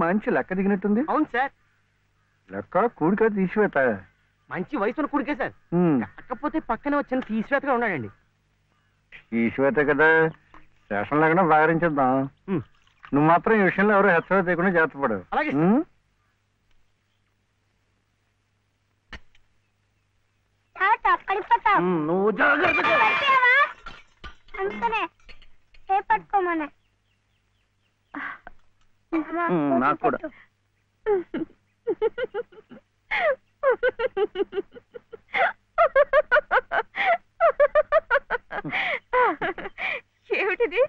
మంచి లెక్క దిగినట్టుంది. అవును సార్. లెక్క కూడిక తీసివేత మంచి వయసున్న కూడికే సార్. కాకపోతే పక్కనే వచ్చిన తీసివేతగా ఉన్నాడండి. తీసివేత కదా, స్టేషన్ లేకుండా బాగరించేద్దాం. నువ్వు మాత్రం ఈ విషయంలో ఎవరు హెచ్చరిక చేయకుండా జాగ్రత్త పడు. అలాగే. నువ్వు పట్టుకోమనే నాకు కూడా. ఏమిటిది?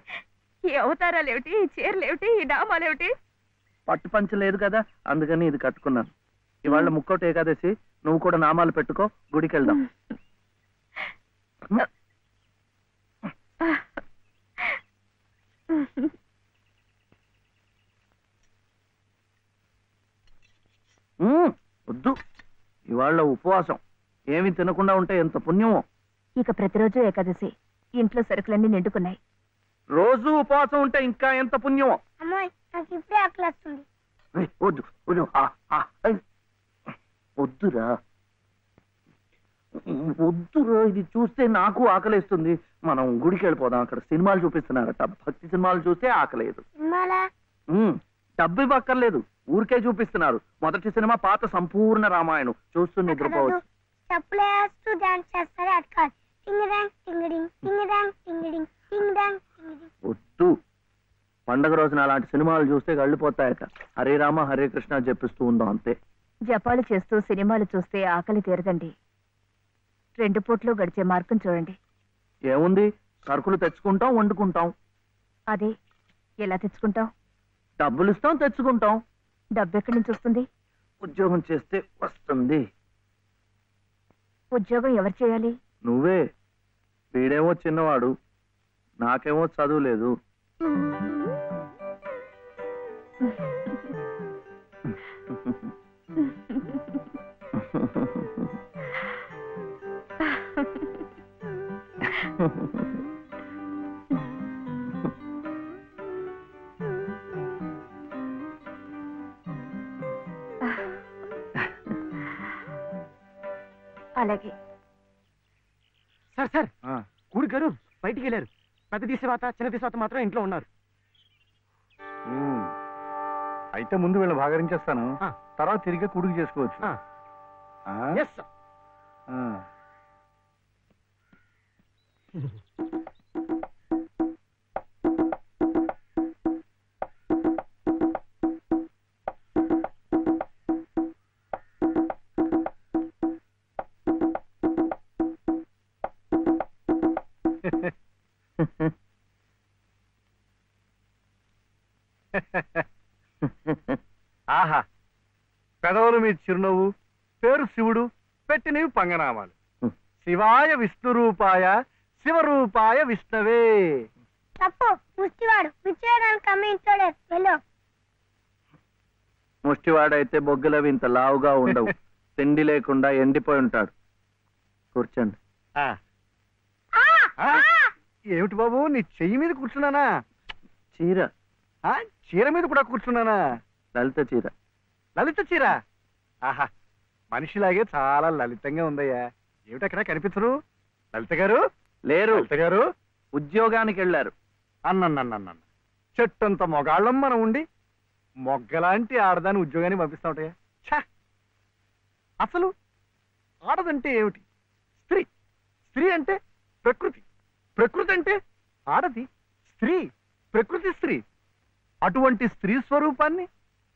ఈ అవతారాలేమిటి, ఈ చీరలేమిటి, ఈ డామాలేమిటి? పట్టు పంచ లేదు కదా, అందుకని ఇది కట్టుకున్నాను. ఇవాళ ముక్కోటి ఏకాదశి, నువ్వు కూడా నామాలు పెట్టుకో, గుడికి వెళ్దాం. వద్దు, ఇవాళ ఉపవాసం. ఏమి తినకుండా ఉంటే ఎంత పుణ్యమో. ఇక ప్రతిరోజు ఏకాదశి, ఇంట్లో సరుకులన్నీ నిండుకున్నాయి. రోజు ఉపవాసం ఉంటే ఇంకా ఎంత పుణ్యమో. వద్దు వద్దురా, వద్దురా, ఇది చూస్తే నాకు ఆకలేస్తుంది. మనం గుడికి వెళ్ళిపోదాం, అక్కడ సినిమాలు చూపిస్తున్నారట. భక్తి సినిమాలు చూస్తే ఆకలేదు. డబ్బు ఇవ్వక్కర్లేదు, ఊరికే చూపిస్తున్నారు. మొదటి సినిమా పాత సంపూర్ణ రామాయణం చూస్తూ నిద్రపోవచ్చు. వద్దు, పండగ రోజున అలాంటి సినిమాలు చూస్తే గళ్ళిపోతాయట. హరే రామ హరే కృష్ణ చెప్పిస్తూ ఉందాం అంతే. జపాలు చేస్తూ సినిమాలు చూస్తే ఆకలి తీరదండి. 2 పూట్లు గడిచే మార్గం చూడండి. ఏముంది, సరుకులు తెచ్చుకుంటాం, వండుకుంటాం. అదే, ఎలా తెచ్చుకుంటాం? డబ్బులు ఇస్తాం, తెచ్చుకుంటాం. డబ్బు ఎక్కడి నుంచి వస్తుంది? ఉద్యోగం చేస్తే వస్తుంది. ఉద్యోగం ఎవరు చేయాలి? నువ్వే. వీడేమో చిన్నవాడు, నాకేమో చదువు లేదు. అలాగే. సార్ సార్, కూడి గారు బయటికి వెళ్ళారు. పెద్ద తీసేవాత చిన్న తీసేవాత మాత్రం ఇంట్లో ఉన్నారు. అయితే ముందు వీళ్ళు భాగరించేస్తాను, తర్వాత తిరిగి కూడికి చేసుకోవచ్చు. ఆహా, పెదవులు మీ చిరునవ్వు, పేరు శివుడు, పెట్టినవి పంగనామాలు. శివాయ విష్ణు రూపాయ శివరూపాయ విష్ణవే. ముష్టివాడైతే బొగ్గులవి ఇంత లావుగా ఉండవు. తిండి లేకుండా ఎండిపోయి ఉంటాడు. కూర్చోండి. ఏమిటి బాబు, నీ చెయ్యి మీద కూర్చున్నానా? చీర. చీర మీద కూడా కూర్చున్నానా? లలిత చీర. లలిత చీర? ఆహా, మనిషిలాగే చాలా లలితంగా ఉందయ్యా. ఏమిటక్కడ కనిపించరు? లలిత గారు లేరు. లలిత గారు ఉద్యోగానికి వెళ్ళారు. అన్నన్నన్న చెట్టంత మొగాళ్ళం మనం ఉండి మొగ్గలాంటి ఆడదాన్ని ఉద్యోగానికి పంపిస్తా ఉంటాయా? ఛా, అసలు ఆడదంటే ఏమిటి? స్త్రీ. స్త్రీ అంటే ప్రకృతి. ప్రకృతి అంటే ఆడది. స్త్రీ, ప్రకృతి స్త్రీ. అటువంటి స్త్రీ స్వరూపాన్ని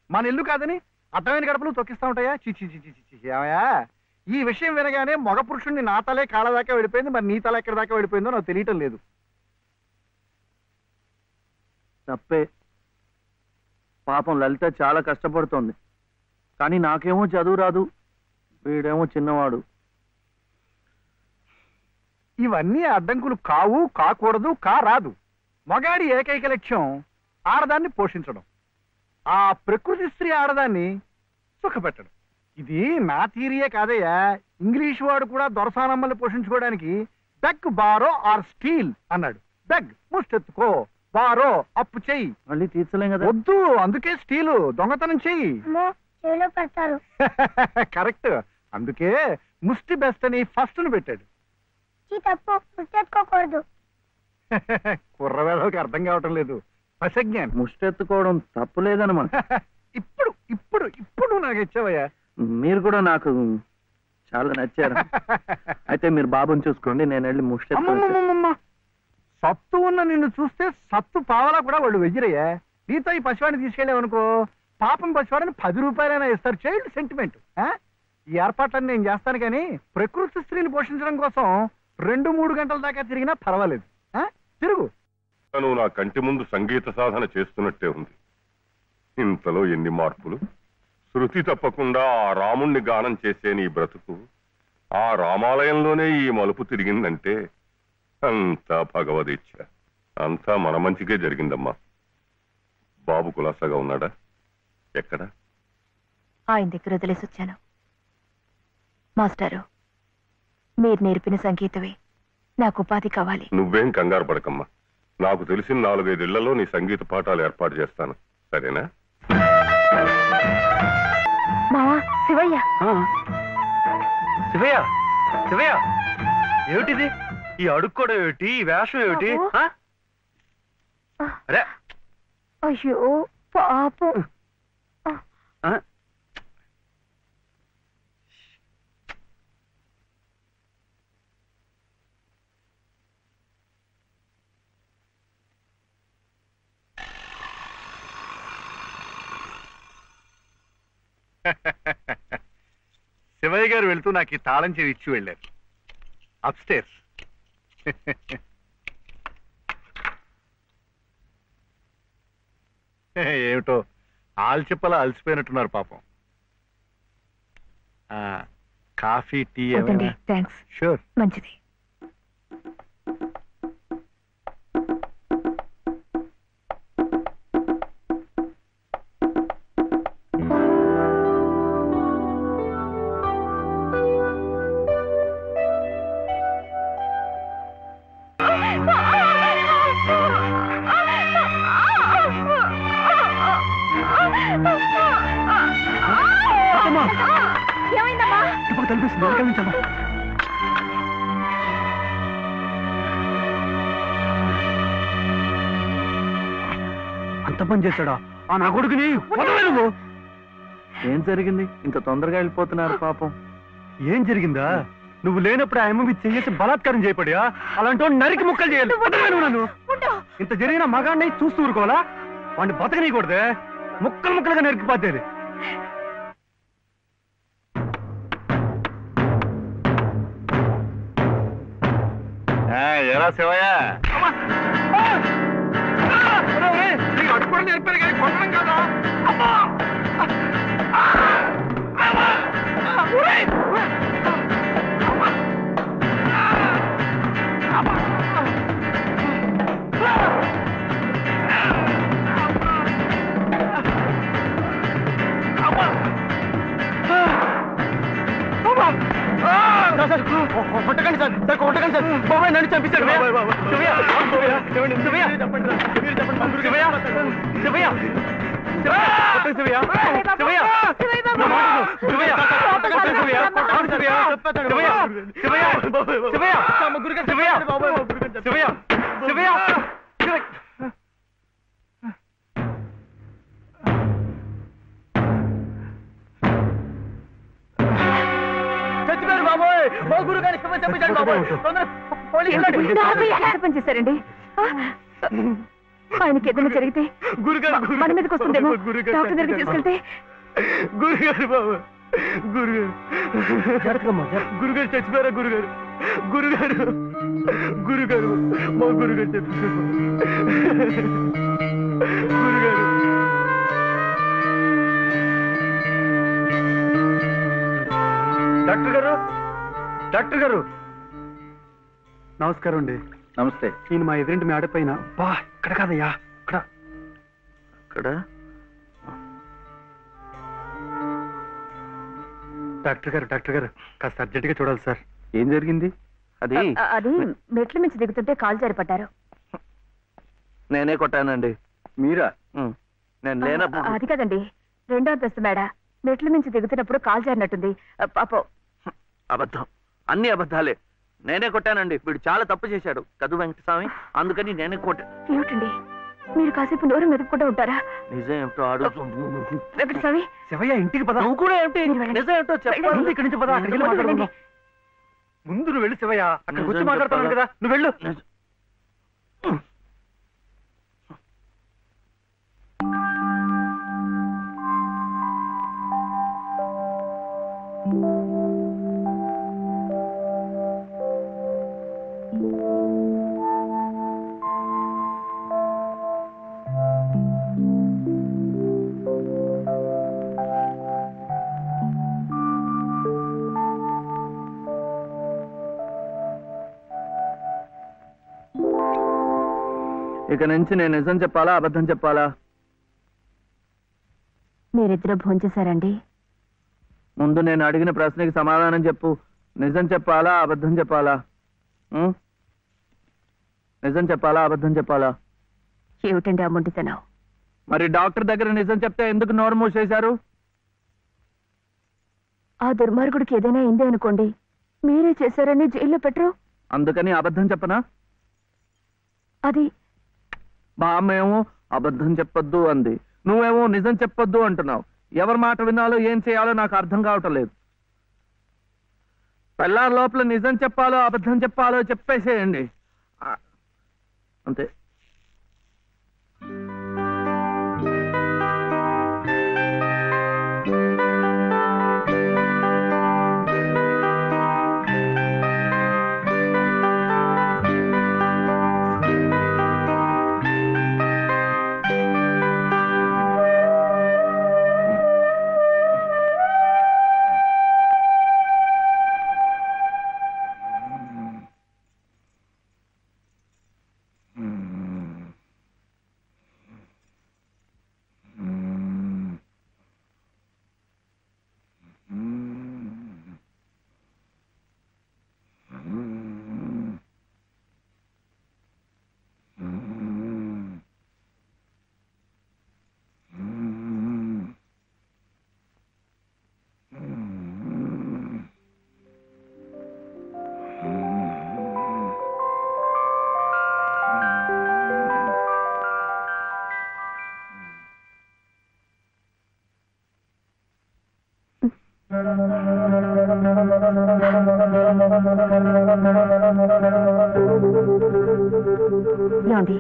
మన ఇల్లు కాదని అర్థమైన గడపలు తొక్కిస్తా ఉంటాయా? చిచి చిచి ఏమయ్యా, ఈ విషయం వినగానే మగ పురుషుణ్ణి నా తలే కాళ్ళ దాకా వెళ్ళిపోయింది, మరి నీ తల ఎక్కడి దాకా వెళ్ళిపోయిందో నాకు తెలియటం లేదు. తప్పే. పాపం లలిత చాలా కష్టపడుతోంది. కానీ నాకేమో చదువు రాదు, వీడేమో చిన్నవాడు. ఇవన్నీ అడ్డంకులు కావు, కాకూడదు, రాదు. మగాడి ఏకైక లక్ష్యం ఆడదాన్ని పోషించడం, ఆ ప్రకృతి స్త్రీ ఆడదాన్ని సుఖపెట్టడం. ఇది నా థియరీయే కాదయ్యా. ఇంగ్లీష్ వాడు కూడా దొరసానమ్మల్ని పోషించుకోవడానికి బెగ్ బారో ఆర్ స్టీల్ అన్నాడు. బెగ్ ముష్టెత్తుకో, బారో అప్పు చెయ్యి. మళ్ళీ తీర్చలేం కదా. వద్దు, అందుకే స్టీలు దొంగతనం చెయ్యి. చెవిలో పెడతారు. కరెక్ట్, అందుకే ముష్టి బెస్ట్ అని ఫస్ట్ ను పెట్టాడు. తప్పు, గుర్తెత్తుకోకూడదు. కుర్రవేళకి అర్థం కావటం లేదు. పసజ్ఞానం. ముష్టెత్తుకోవడం తప్పులేదనమాట. ఇప్పుడు ఇప్పుడు ఇప్పుడు నువ్వు నాకు ఇచ్చావయ్యా. మీరు కూడా నాకు చాలా నచ్చారు. అయితే మీరు బాబుని చూసుకోండి, నేను వెళ్ళి ముష్టెత్తు. అమ్మమ్మమ్మమ్మ, సత్తు ఉన్న నిన్ను చూస్తే సత్తు పావలా కూడా వాళ్ళు వెయ్యరయ్యా. నీతో ఈ పసివాడిని తీసుకెళ్ళావనుకో, పాపం పసివాడిని 10 రూపాయలైనా ఇస్తారు. Child sentiment. ఈ ఏర్పాట్లన్నీ నేను చేస్తాను, కానీ ప్రకృతి స్త్రీని పోషించడం కోసం 2-3 గంటల దాకా తిరిగినా పర్వాలేదు. తిరుగు. నువ్వు నా కంటి ముందు సంగీత సాధన చేస్తున్నట్టే ఉంది. ఇంతలో ఎన్ని మార్పులు! శృతి తప్పకుండా ఆ రాముణ్ణి గానం చేసే నీ బ్రతుకు ఆ రామాలయంలోనే ఈ మలుపు తిరిగిందంటే అంతా భగవదీచ్ఛ. అంతా మన మంచికే జరిగిందమ్మా. బాబు కులాసాగా ఉన్నాడా? ఎక్కడా? ఆయన దగ్గర వదిలేసి వచ్చాను. మాస్టారు, మీరు నేర్పిన సంగీతమే నాకు ఉపాధి కావాలి. నువ్వేం కంగారు పడకమ్మా. నాకు తెలిసిన 4-5 ఇళ్లలో నీ సంగీత పాఠాలు ఏర్పాటు చేస్తాను, సరేనా? మావా, శివయ్య. శివయ్య, శివయ్య, ఏమిటిది? ఈ అడుక్కోవడం ఏమిటి? ఈ వేషం ఏమిటి? అరే, అయ్యో పాపం. శివయ్య గారు వెళ్తూ నాకు ఈ తాళం చెవి ఇచ్చి వెళ్ళారు. అప్స్టేర్స్. ఏమిటో ఆల్చిప్పలా అలసిపోయినట్టున్నారు పాపం. Coffee, tea? థ్యాంక్స్. షూర్. మంచిది. ఇప్పుడు కనిపిస్తుంది. అంత పని చేశాడా ఆ నా కొడుకుని? వదలలేదు. ఏం జరిగింది? ఇంత తొందరగా వెళ్ళిపోతున్నారు పాపం. ఏం జరిగిందా? నువ్వు లేనప్పుడు ఆ అమ్మ మీద చేసి బలాత్కారం చేయబడియా? అలాంటి నరికి ముక్కలు చేయాలి. వదలలేదు. నన్ను ఇంత జరిగిన మగాడిని చూస్తూ ఊరుకోవాలా? వాడిని బతకనీయకూడదే, ముక్కలు ముక్కలుగా నరికిపోతేది. ఎలా శివయ్య? అడుగు నేర్పారు కానీ కొట్టడం కదా. కొట్టకండి సార్, సార్ కొట్టకండి సార్. బాబాయ్ నన్ను చంపించారు. చచ్చిపోయారు బాబోయ్. మా గురువు గారి చంపించాడు బాబోయ్. పని చేశారండి. ఆయనకి ఏదైనా జరిగితే మన మీదకి వస్తుందేమో. డాక్టర్ దగ్గరికి తీసుకెళ్తే. గురుగారు బాబు, గురుగారు గురుగారు చచ్చిపోయారా? గురుగారు, గురుగారు, గురుగారు, మా గురుగారు చచ్చిపోయారు. గురుగారు, డాక్టర్ గారు, డాక్టర్ గారు నమస్కారం అండి. నమస్తే. నేను మా ఎదురింటి మేడ పైన. బా, ఇక్కడ కాదయ్యా, ఇక్కడ. అక్కడ డాక్టర్ గారు, డాక్టర్ గారు కాస్త అర్జెంట్గా చూడాలి సార్. ఏం జరిగింది? అది అది మెట్ల నుంచి దిగుతుంటే కాలు జారిపడ్డారు. నేనే కొట్టానండి. మీరా? నేను లేనప్పుడు. అది కదండి, 2వ అంతస్తు మేడ, మెట్ల నుంచి దిగుతున్నప్పుడు కాల్ జారినట్టుంది. పాపం. అబద్ధం, అన్ని అబద్ధాలే. నేనే కొట్టానండి. వీడు చాలా తప్పు చేశాడు కదు వెంకటస్వామి, అందుకని నేనే కొట్టా. ఏమిటండి మీరు కాసేపు నోరు మెదుపుకుంటూ ఉంటారా? నిజం ఏమిటో అడుగు వెంకటస్వామి. శివయ్య, ఇంటికి పద. నువ్వు కూడా ఏమిటి మీరు వెళ్ళండి. నిజం ఏమిటో చెప్పాలి. ముందు ఇక్కడి నుంచి పద, అక్కడికి వెళ్ళి మాట్లాడుకుందాం. ముందు నువ్వు వెళ్ళు శివయ్య, అక్కడికి వచ్చి మాట్లాడుతున్నాను కదా, నువ్వు వెళ్ళు. ఇక నుంచి నేను నిజం చెప్పాలా అబద్ధం చెప్పాలా? మీరిద్దరూ భోంచేశారండి? ముందు నేను అడిగిన ప్రశ్నకి సమాధానం చెప్పు. నిజం చెప్పాలా అబద్ధం చెప్పాలా? నిజం చెప్పాలా అబద్ధం చెప్పాలా? ఏమిటండి ఆ మొండితనం? మరి డాక్టర్ దగ్గర నిజం చెప్తే ఎందుకు నోరు మూసేశారు? ఆ దుర్మార్గుడికి ఏదైనా అయిందే అనుకోండి, మీరే చేశారని జైల్లో పెట్టరు. అందుకని అబద్ధం చెప్పనా? అది బామ్మేమో అబద్ధం చెప్పొద్దు అంది, నువ్వేమో నిజం చెప్పొద్దు అంటున్నావు. ఎవరి మాట వినాలో ఏం చేయాలో నాకు అర్థం కావటం లేదు. పెళ్ళారి లోపల నిజం చెప్పాలో అబద్ధం చెప్పాలో చెప్పేసేయండి అంతే. ఏమండి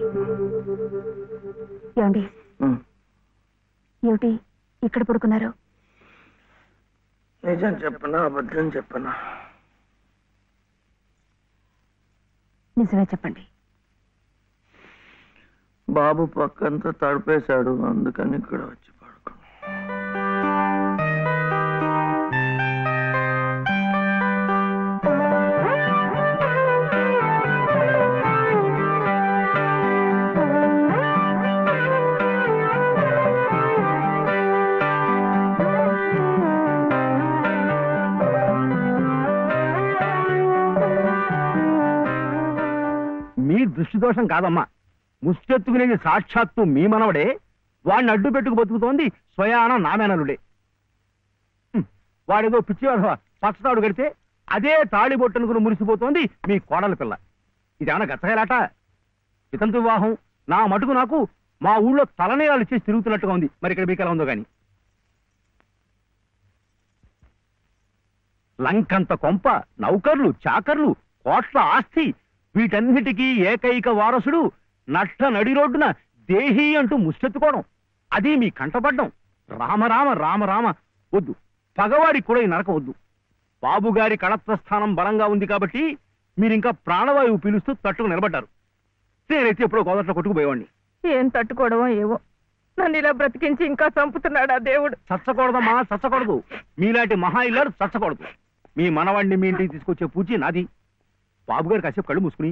ఏమండి ఏమిటి ఇక్కడ పడుకున్నారు? నిజం చెప్పనా అబద్ధం చెప్పనా? నిజమే చెప్పండి. బాబు పక్కంతా తడిపేశాడు, అందుకని ఇక్కడ వచ్చి పడుకున్నా. మీ దృష్టి దోషం కాదమ్మా, ముష్టెత్తుకునేది సాక్షాత్తు మీ మనవడే. వాడిని అడ్డు పెట్టుకు బతుకుతోంది స్వయాన నామేనలుడే. వాడేదో పిచ్చి పచ్చతాడు కడితే అదే తాళి బొట్టనుకుని మురిసిపోతోంది మీ కోడల పిల్ల. ఇదేమన్నా గచ్చగలాట? వితంతు వివాహం నా మటుకు నాకు మా ఊళ్ళో తలనేయాలు ఇచ్చేసి తిరుగుతున్నట్టుగా ఉంది. మరి ఇక్కడ మీకు ఎలా ఉందో గాని. లంకంత కొంప, నౌకర్లు, చాకర్లు, కోట్ల ఆస్తి, వీటన్నిటికీ ఏకైక వారసుడు నట్ట నడి రోడ్డున దేహి అంటూ ముష్టెత్తుకోవడం, అది మీ కంటపడ్డం. రామరామ రామరామ వద్దు, పగవాడికి కూడా ఈ నరకం వద్దు. బాబుగారి కళత్రస్థానం బలంగా ఉంది కాబట్టి మీరింకా ప్రాణవాయువు పీలుస్తూ తట్టుకు నిలబడ్డారు. నేనైతే ఎప్పుడో గోదట్లో కొట్టుకుపోయేవాడిని. ఏం తట్టుకోవడమో ఏవో, నన్ను ఇలా బ్రతికించి ఇంకా చంపుతున్నాడా దేవుడు. చచ్చకూడదమ్మా, చచ్చకూడదు. మీలాంటి మహా ఇల్లారు చచ్చకూడదు. మీ మనవాడిని మీ ఇంటికి తీసుకొచ్చే పూచి నాది. బాబుగారు కాసేపు కళ్ళు మూసుకుని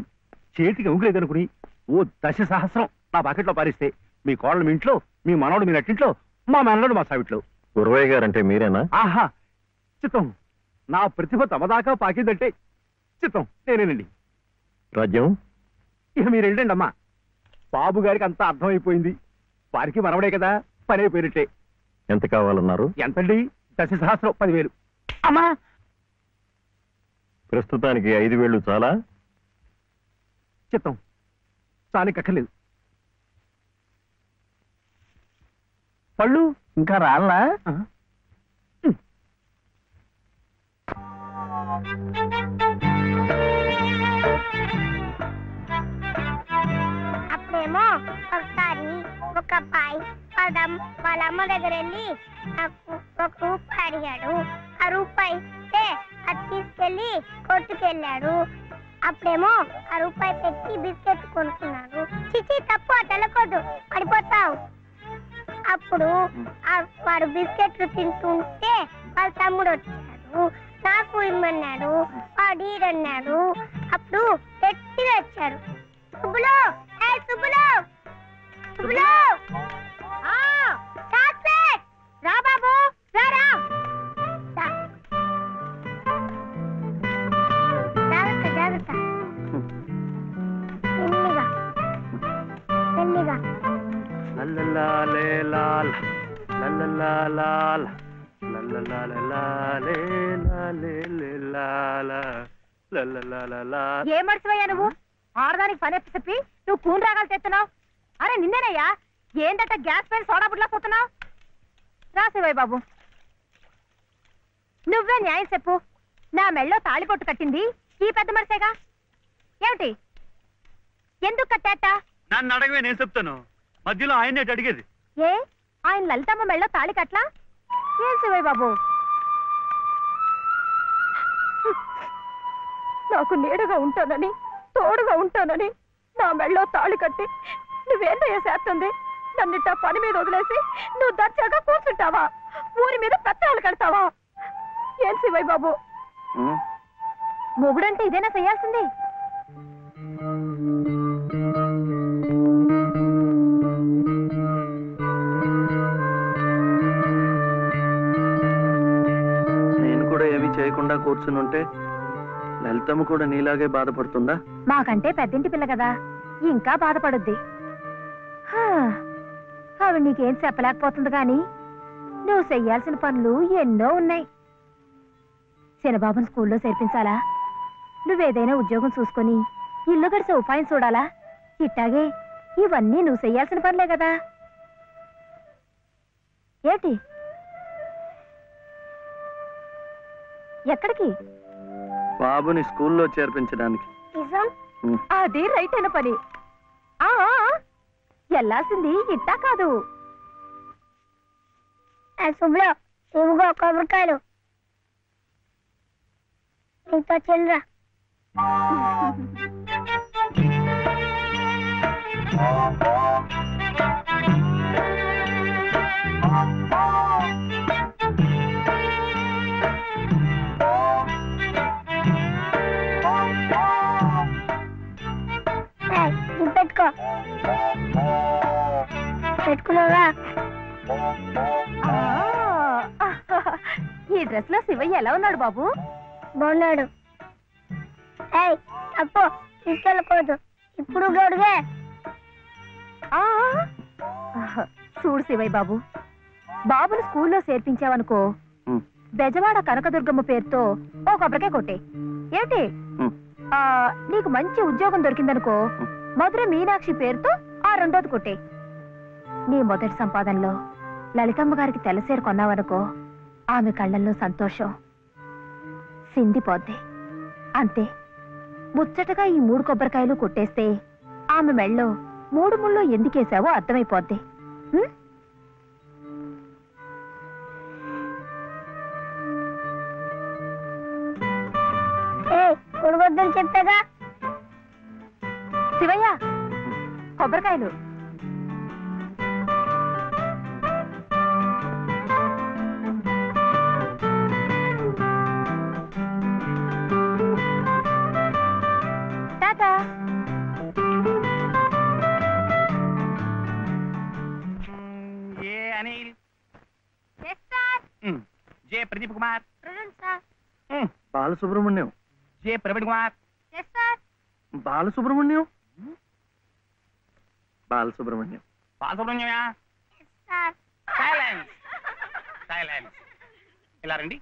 చేతికి ఉంగులేదనుకుని ఓ 10 సహస్రం నా పాకెట్లో పారిస్తే మీ కోడలు మీ ఇంట్లో, మీ మనవడు మీ నట్టింట్లో, మా మనవడు మా సావిట్లో. గురవయ్య గారంటే మీరేనా? ఆహా, చిత్తం. నా ప్రతిభ తమదాకా పాకిందంటే చిత్తం నేనేనండి. రాజ్యం ఇక మీరు వెళ్ళండి అమ్మా. బాబు గారికి అంతా అర్థమైపోయింది. వారికి మనవడే కదా, పని అయిపోయినట్టే. ఎంత కావాలన్నారు? ఎంతండి? 10,000, 10,000. అమ్మా, ప్రస్తుతానికి 5,000 చాలా? చిత్తం చాలికక్కర్లేదు. పళ్ళు ఇంకా రాలా? అప్పుడేమో ఒకసారి ఒక అబ్బాయి వాళ్ళ అమ్మ దగ్గర వెళ్ళి నాకు 1 రూపాయి అడిగాడు. ఆ రూపాయి ఇస్తే అది తీసుకెళ్లి కొట్టుకెళ్ళాడు. అప్పుడేమో ఆ రూపాయి పెట్టి బిస్కెట్ కొనుక్కున్నాడు. చిచి, తప్పు, తెలకొద్దు, పడిపోతావు. అప్పుడు వాడు బిస్కెట్లు తింటుంటే వాళ్ళ తమ్ముడు వచ్చాడు. నాకు ఇమ్మన్నాడు, వాడు ఈడన్నాడు. అప్పుడు గట్టిగా వచ్చాడు. సుబ్బులు, సుబ్బులు, సుబ్బులు, చాక్లెట్ రా బాబు, రా. జాగ్రత్త జాగ్రత్త, మెల్లిగా మెల్లిగా. ఏ మర్చిపోయా నువ్వు? ఆడదానికి పని చెప్పి నువ్వు కూని రాగాలు తెస్తున్నావు. అరే నిన్నేనయ్యా, ఏందట గ్యాస్ పైన సోడా బుడ్లా పోతున్నావు? రాసేవయ్య బాబు, నువ్వే న్యాయం చెప్పు. నా మెళ్ళో తాళిపొట్టు కట్టింది ఈ పెద్ద మనిషేగా. ఏమిటి, ఎందుకు కట్టేట? నన్ను అడగవే, నేను చెప్తాను. మధ్యలో ఆయన అడిగేది ఏ, ఆయన లలితమ్మ మెళ్ళో తాళి కట్లా? ఏం శివయ్య బాబు, నాకు నీడగా ఉంటానని, తోడుగా ఉంటానని నా మెళ్ళో తాళి కట్టి నువ్వేందయ్యా చేస్తుంది? నన్నిట్ట పని మీద వదిలేసి నువ్వు దర్జాగా కూర్చుంటావా? ఊరి మీద పెత్తనాలు కడతావా? ఏం శివయ్య బాబు, మొగుడంటే ఇదేనా చేయాల్సింది? నేను కూడా ఏమీ చేయకుండా కూర్చునుంటే లలితమ్మ కూడా నీలాగే బాధపడుతుందా? మాకంటే పెద్దింటి పిల్ల కదా, ఇంకా బాధపడుద్ది. ఆవిడ నీకేం చెప్పలేకపోతుంది గాని నువ్వు చెయ్యాల్సిన పనులు ఎన్నో ఉన్నాయి. చిన్నబాబుని స్కూల్లో చేర్పించాలా? నువ్వేదైనా ఉద్యోగం చూసుకొని ఇల్లు గడిచే ఉపాయం చూడాలా? ఇట్టాగే ఇవన్నీ నువ్వు చెయ్యాల్సిన పనులే కదా. ఏంటి, ఎక్కడికి? బాబుని స్కూల్లో చేర్పించడానికి. అది రైట్ అయిన పని. వెళ్ళాల్సింది ఇట్టా కాదు. శుభ్లో ఇవిగో కొబ్బరికాయలు, నీతో చెల్లరా. పెట్టుకో, పెట్టుకున్నావా? ఈ డ్రెస్ లో శివయ్య ఎలా ఉన్నాడు బాబు? బాగున్నాడు. అప్పు తీసుకెళ్ళకూడదు, ఇప్పుడు గడుగే. చూడు శివయ్య బాబు, బాబుని స్కూల్లో చేర్పించావనుకో, బెజవాడ కనకదుర్గమ్మ పేరుతో ఓ కొబ్బరికాయ కొట్టే. ఏమిటి, నీకు మంచి ఉద్యోగం దొరికిందనుకో, మధుర మీనాక్షి పేరుతో ఆ 2వది కొట్టే. నీ మొదటి సంపాదనలో లలితమ్మ గారికి తెల్లసేరు కొన్నావనుకో, ఆమె కళ్ళల్లో సంతోషం సిందిపోద్ది. అంతే, ముచ్చటగా ఈ 3 కొబ్బరికాయలు కొట్టేస్తే ఆమె మెళ్ళో 3 ముళ్ళు ఎందుకేసావో అర్థమైపోద్ది. కొడుకొద్దని చెప్పాగా. శివయ్య, కొబ్బరికాయలు. Tata. A Anil, sir. J Pradeep Kumar, sir. Balasubrahmanyam. J Praveen Kumar, sir. Balasubrahmanyam, Balasubrahmanyam. బాలసుబ్రహ్మణ్యమా? Silence silence. ఇలా రండి.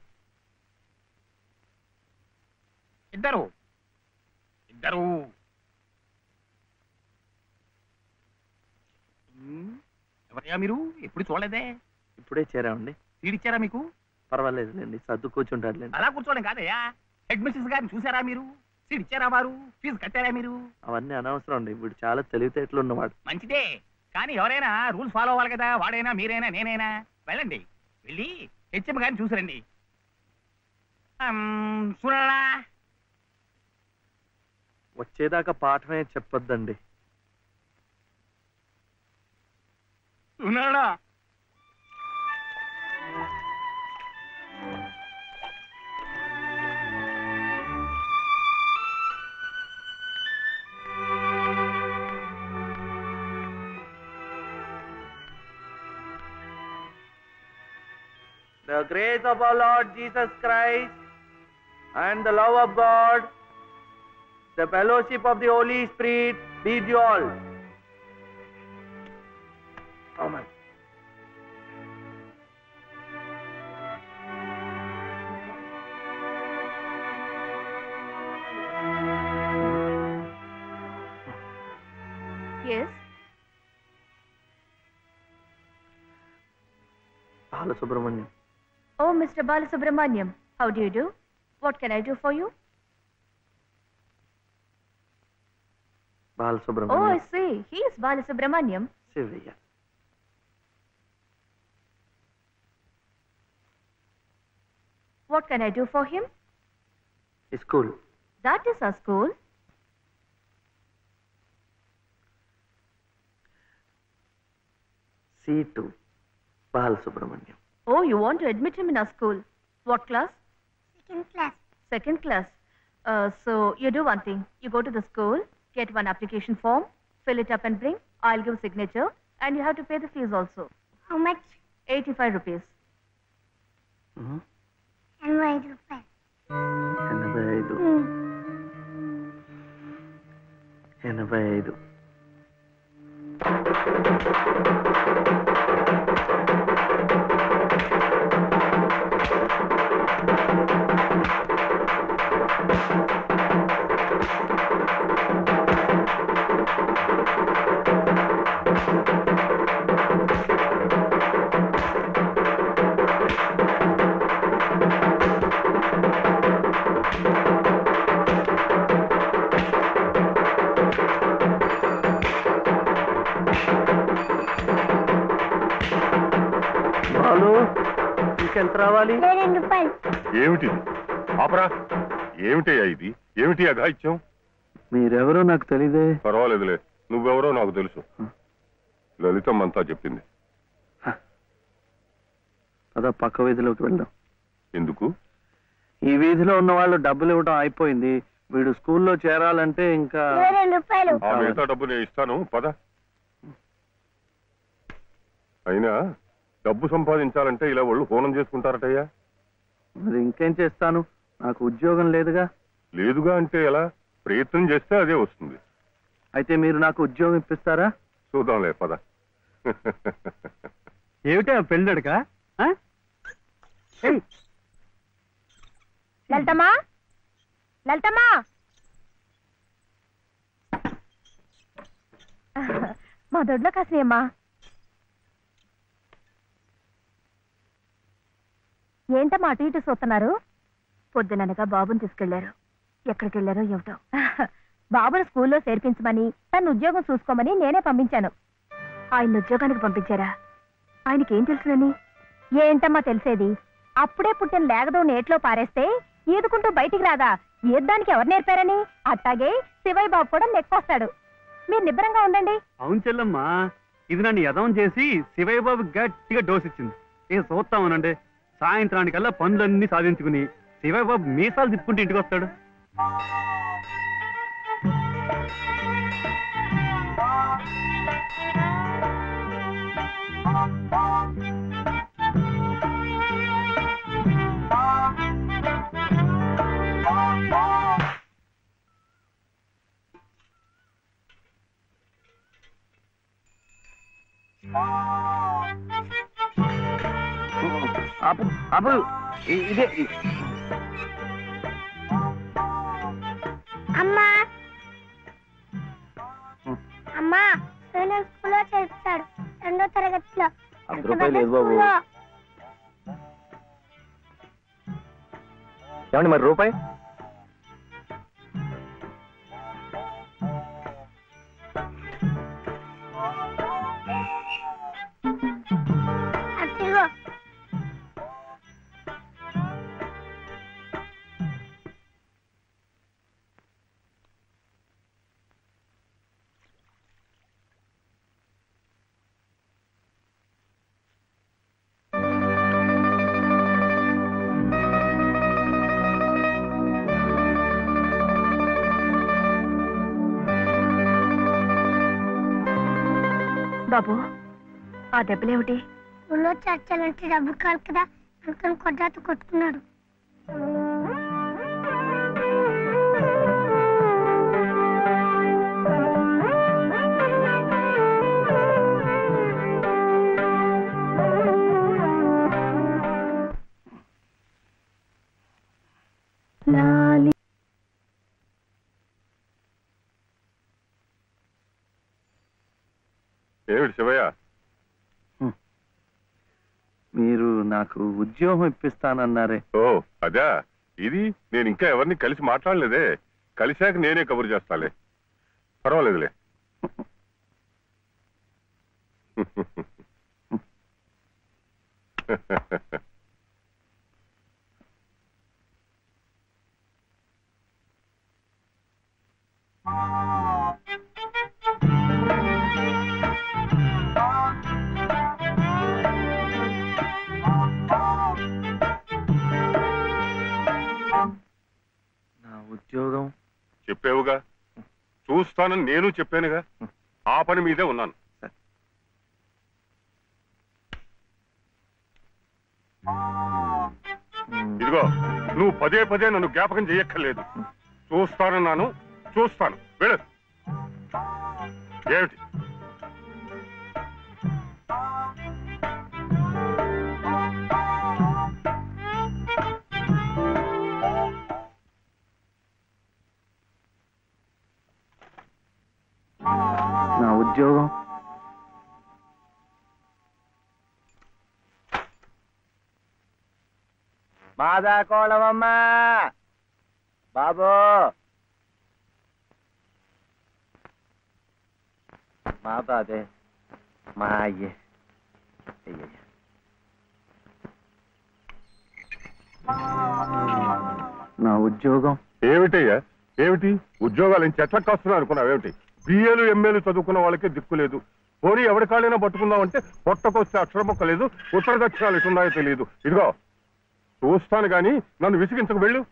ఇద్దరు ఇద్దరు. ఎవరయ్యా మీరు? ఎప్పుడు చూడలేదే. ఇప్పుడే చేరామండి. సీడిచ్చారా మీకు? పర్వాలేదులేండి, సర్దు కూర్చుంటారులేండి. అలా కూర్చోవడం కాదయ్యా. హెడ్ మిస్సెస్ గారిని చూసారా మీరు? సీట్ ఇచ్చారా వారు? ఫీజు కట్టారా మీరు? అవన్నీ అనవసరం అండి, వీడు చాలా తెలివితేటలు ఉన్నవాడు. మంచిదే, కానీ ఎవరైనా రూల్స్ ఫాలో అవ్వాలి కదా. వాడైనా మీరైనా నేనైనా. వెళ్ళండి, వెళ్ళి హెచ్ఎం గారిని చూసిరండి. చూడాలా? వచ్చేదాకా పాఠమే చెప్పొద్దండి. ఉన్నాడా? The grace of our Lord Jesus Christ and the love of God, the fellowship of the Holy Spirit be with you all. Amen. Yes. Balasubramaniam. Oh, Mr. Balasubramaniam, how do you do? What can I do for you? Balasubramaniam. Oh, I see. He is Balasubramaniam. Sivaya. What can I do for him? School. That is our school. C2. Balasubramaniam. Oh, you want to admit him in our school. What class? Second class. Second class. So you do one thing. You go to the school, get one application form, fill it up and bring. I'll give signature, and you have to pay the fees also. How much? 85 rupees. Mhm. And ₹5. 85. 85. Balu, ఇంకెంత రావాలి? ₹2. ఏమిటి ఆపరా? ఏమిటయ్యా ఇది? ఏమిటి అఘాయిత్యం? మీరెవరో నాకు తెలీదే. పర్వాలేదులే, నువ్వెవరో నాకు తెలుసు. లలితమ్మంతా చెప్పింది. అదా పక్క వీధిలోకి వెళ్దాం. ఎందుకు? ఈ వీధిలో ఉన్న వాళ్ళు డబ్బులు ఇవ్వడం అయిపోయింది. వీడు స్కూల్లో చేరాలంటే ఇంకా ₹2. ఆ మిగతా డబ్బు నేను ఇస్తాను, పద. అయినా డబ్బు సంపాదించాలంటే ఇలా వాళ్ళు హోనం చేసుకుంటారటయ్యా. మరి ఇంకేం చేస్తాను, నాకు ఉద్యోగం లేదుగా. లేదుగా అంటే ఎలా? ప్రయత్నం చేస్తే అదే వస్తుంది. అయితే మీరు నాకు ఉద్యోగం ఇప్పిస్తారా? చూద్దాంలే, పద. ఏమిటా పెళ్ళడుక? లలితమ్మా, లలితమ్మా, మా దొడ్లో కాసినమ్మా. ఏంటమ్మా అటు ఇటు చూస్తున్నారు? పొద్దుననగా బాబుని తీసుకెళ్లారు. ఎక్కడికి వెళ్ళారో ఏమిటో. బాబును స్కూల్లో చేర్పించమని, తన ఉద్యోగం చూసుకోమని నేనే పంపించాను. ఆయన ఉద్యోగానికి పంపించారా? ఆయనకేం తెలుసునని? ఏంటమ్మా తెలిసేది? అప్పుడే పుట్టిన లేగదో నేట్లో పారేస్తే ఈదుకుంటూ బయటికి రాదా? ఈద్దానికి ఎవరు నేర్పారని? అట్టాగే శివయ్య బాబు కూడా నెక్కొస్తాడు. మీరు నిబ్బరంగా ఉండండి. అవును చెల్లమ్మా, ఇది నన్ను యదవం చేసి శివయ్య బాబు గట్టిగా డోస్ ఇచ్చింది. ఇక చూస్తామనండి, సాయంత్రానికల్లా పనులన్నీ సాధించుకుని శివయ్య బాబు మీసాలు తిప్పుకుంటూ ఇంటికి వస్తాడు. ఆపు ఆపు ఇదే అమ్మా అమ్మా నేను స్కూల్లో చేర్చాడు 2వ తరగతిలో. 10 రూపాయలు లేదు బాబు. స్కూల్లో. ఏమండి మరి రూపాయి? అదిగో బాబు ఆ దెబ్బలేమిటి? స్కూల్లో చేర్చాలంటే డబ్బు కాదు కదా అందుకని కొద్దాత కొట్టుకున్నాడు. ఏమిటి శివయ్య? మీరు నాకు ఉద్యోగం ఇప్పిస్తానన్నారే. ఓ అదా, ఇది నేను ఇంకా ఎవరిని కలిసి మాట్లాడలేదే. కలిశాక నేనే కబురు చేస్తాలే, పర్వాలేదులే. నా ఉద్యోగం చెప్పావుగా, చూస్తానని నేను చెప్పానుగా. ఆ పని మీదే ఉన్నాను. ఇదిగో, నువ్వు పదే పదే నన్ను జ్ఞాపకం చేయక్కర్లేదు. చూస్తానన్నాను, చూస్తాను. వెళ్ళు. ఏమిటి? నా ఉద్యోగం మాదా కోళమమ్మా బాబు, మా బాబే, మా అయ్యే. నా ఉద్యోగం ఏమిటయ్యా? ఏమిటి ఉద్యోగాలు చెట్లకు వస్తున్నావు అనుకున్నావు? ఏమిటి బిఏలు ఎంఏలు చదువుకున్న వాళ్ళకే దిక్కులేదు. పోనీ ఎవరి కాళ్ళైనా పట్టుకుందామంటే పొట్టకొస్తే అక్షర మొక్క లేదు, ఉత్తర దక్షిణాలు ఎటున్నాయో తెలియదు. ఇదిగో చూస్తాను గాని నన్ను విసిగించకు. వెళ్ళు.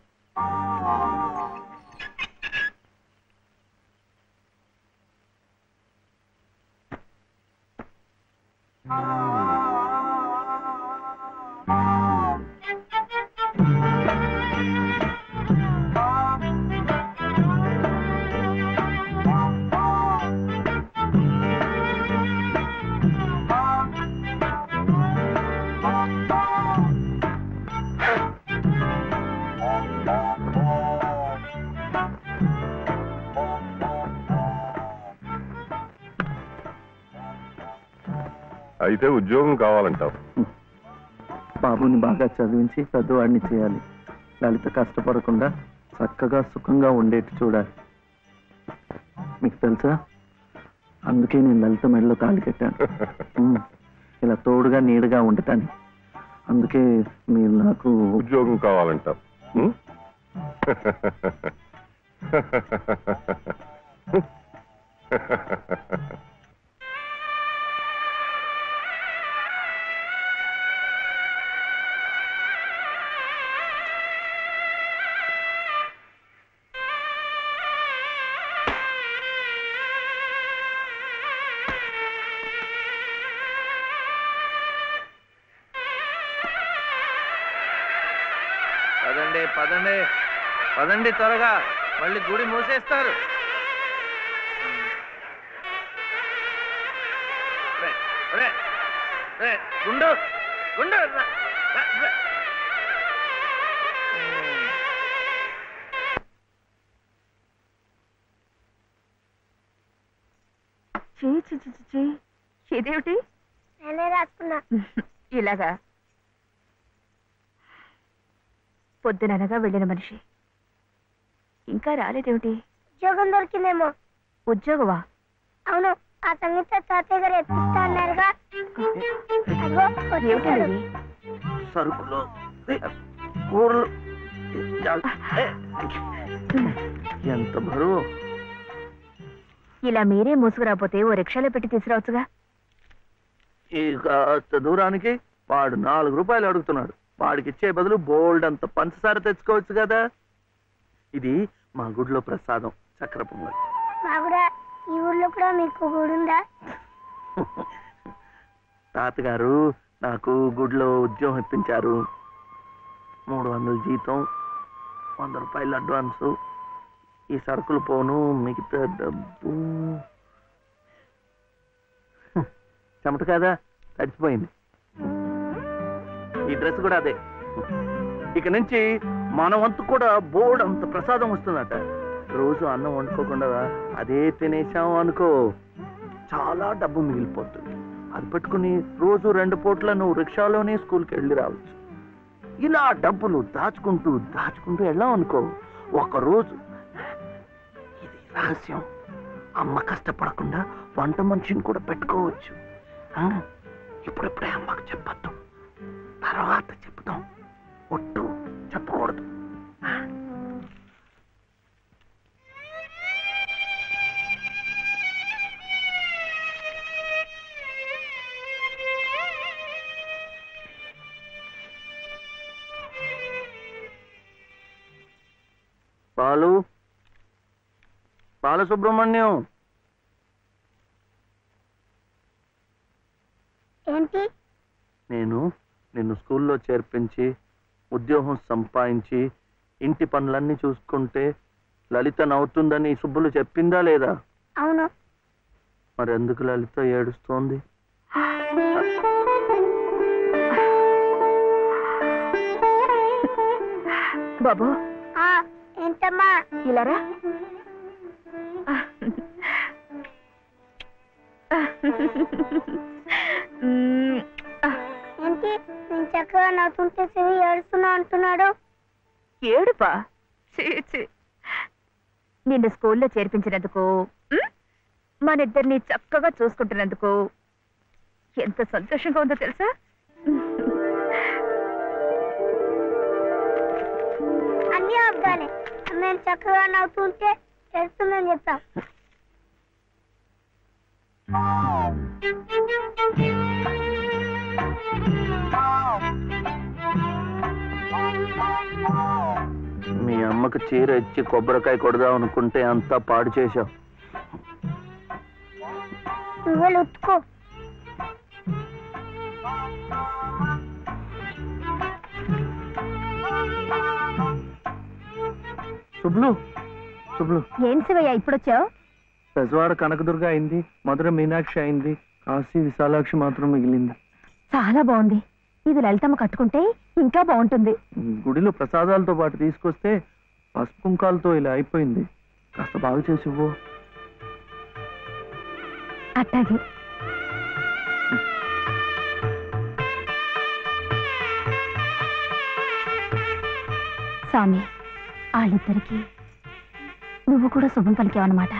అయితే ఉద్యోగం కావాలంటావు? బాబుని బాగా చదివించి పెద్దవాడిని చేయాలి. లలిత కష్టపడకుండా చక్కగా సుఖంగా ఉండేట్టు చూడాలి. మీకు తెలుసా, అందుకే నేను లలిత మెడలో తాళి కట్టాను. ఇలా తోడుగా నీడగా ఉండటానికి. అందుకే మీరు నాకు ఉద్యోగం కావాలంటావు. పదండి పదండి పదండి, త్వరగా, మళ్ళీ గుడి మూసేస్తారు. గుండు గుండు ఇదేమిటి నేనే రాసుకున్నా. ఇలాగా పొద్దుననగా వెళ్ళిన మనిషి ఇంకా రాలేదేమిటి? ఉద్యోగం దొరికిందేమో. ఉద్యోగమా? అవును, ఆ సంగీత తాతయ్య గారు ఎప్పిస్తా అన్నారుగా. అదిగో వచ్చేసాడు. ఏమిటండి? సరుకులు కూరలు ఎంత బరువు. ఇలా మీరే మూసుకురాపోతే ఓ రిక్షాలో పెట్టి తీసుకురావచ్చుగా. ఈ కాస్త దూరానికి వాడు 4 రూపాయలు అడుగుతున్నాడు. వాడికి ఇచ్చే బదులు బోల్డ్ అంత పంచదార తెచ్చుకోవచ్చు కదా. ఇది మా గుడిలో ప్రసాదం, చక్కెర పొంగల్. మా కూడా ఈ ఊర్లో కూడా మీకు గుడుందా? తాతగారు నాకు గుడిలో ఉద్యోగం ఇప్పించారు. 300 జీతం, 100 రూపాయలు అడ్వాన్సు, ఈ సరుకులు పోను, మిగతా డబ్బు చెమట కదా తడిచిపోయింది. ఈ డ్రెస్ కూడా అదే. ఇక నుంచి మన వంతు కూడా బోర్డు అంత ప్రసాదం వస్తుందట. రోజు అన్నం వండుకోకుండా అదే తినేసాం అనుకో, చాలా డబ్బు మిగిలిపోతుంది. అది పట్టుకుని రోజు 2 పూట్ల నువ్వు రిక్షాలోనే స్కూల్కి వెళ్ళి రావచ్చు. ఇలా డబ్బులు దాచుకుంటూ దాచుకుంటూ వెళ్ళాం అనుకో, ఒకరోజు ఇది రహస్యం, అమ్మ కష్టపడకుండా వంట మనిషిని కూడా పెట్టుకోవచ్చు. ఇప్పుడిప్పుడే అమ్మకు చెప్పద్దు, తర్వాత చెప్తాం. ఒట్టు చెప్పకూడదు. పాలు బాలసుబ్రహ్మణ్యం, ఏంటి? నేను నిన్ను స్కూల్లో చేర్పించి ఉద్యోగం సంపాదించి ఇంటి పనులన్నీ చూసుకుంటే లలిత నవ్వుతుందని సుబ్బులు చెప్పిందా లేదా? అవును. మరి ఎందుకు లలిత ఏడుస్తోంది? బాబు ఏంటమ్మా? ఇలారా. ఏంటి నేను చక్కగా నవ్వుతుంటే చెవి ఏడుస్తున్నా అంటున్నాడు? ఏడుపా? నిన్ను స్కూల్లో చేర్పించినందుకు, మన ఇద్దరిని చక్కగా చూసుకుంటున్నందుకు ఎంత సంతోషంగా ఉందో తెలుసా? అన్నీ అబ్బాలే. నేను చక్కగా నవ్వుతుంటే ఏడుస్తుందని చెప్తాం. మీ అమ్మకు చీర ఇచ్చి కొబ్బరికాయ కొడదాం అనుకుంటే అంతా పాడు చేశావు. నువ్వే ఉత్తుకో. శుభ్లు శుభ్లు, ఏం శివయ్య ఇప్పుడొచ్చావు? పెజవాడ కనకదుర్గ అయింది, మధుర మీనాక్షి అయింది, కాశీ విశాలాక్షి మాత్రం మిగిలింది. చాలా బాగుంది. ఇది లలితమ్మ కట్టుకుంటే ఇంకా బాగుంటుంది. గుడిలో ప్రసాదాలతో పాటు తీసుకొస్తే పసుపు కుంకాలతో ఇలా అయిపోయింది. కాస్త బాగు చేసి ఇవ్వు. అట్టాగే. స్వామి, వాళ్ళిద్దరికి నువ్వు కూడా శుభం పలికావన్నమాట.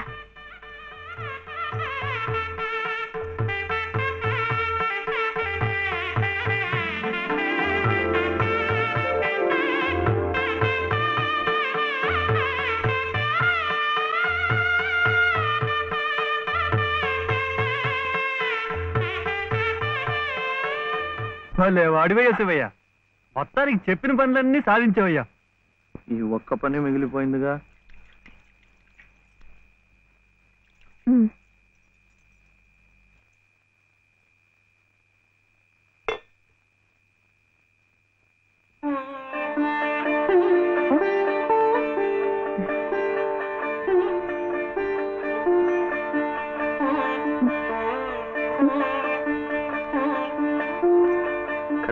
భలే వాడివయ్యా శివయ్య, మొత్తానికి చెప్పిన పనులన్నీ సాధించావయ్యా. ఈ ఒక్క పని మిగిలిపోయిందిగా.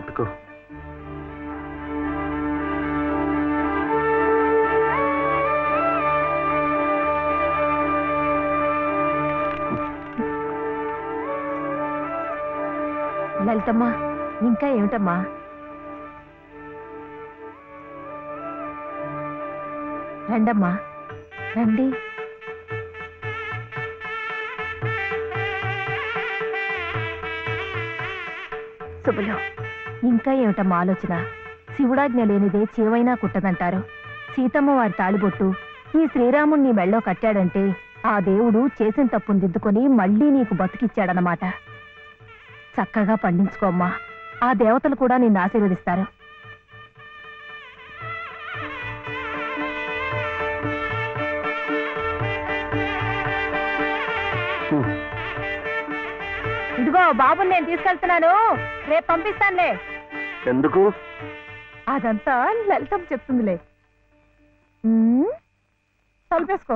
కట్టుకో. లలితమ్మా, ఇంకా ఏమిటమ్మా? రండమ్మా, రండి. శుభలో, ఇంకా ఏమిటమ్మా ఆలోచన? శివుడాజ్ఞ లేనిదే చేవైనా కుట్టదంటారు. సీతమ్మ వారి తాళిబొట్టు ఈ శ్రీరాముణ్ణి మెళ్ళో కట్టాడంటే ఆ దేవుడు చేసిన తప్పును దిద్దుకొని మళ్ళీ నీకు బతికిచ్చాడనమాట. చక్కగా పండించుకోమ్మా, ఆ దేవతలు కూడా నిన్ను ఆశీర్వదిస్తారు. ఇదిగో బాబుని నేను తీసుకెళ్తున్నాను, రేపు పంపిస్తానులే. ఎందుకు? అదంతా లలితం చెప్తుందిలే. తలుపేసుకో.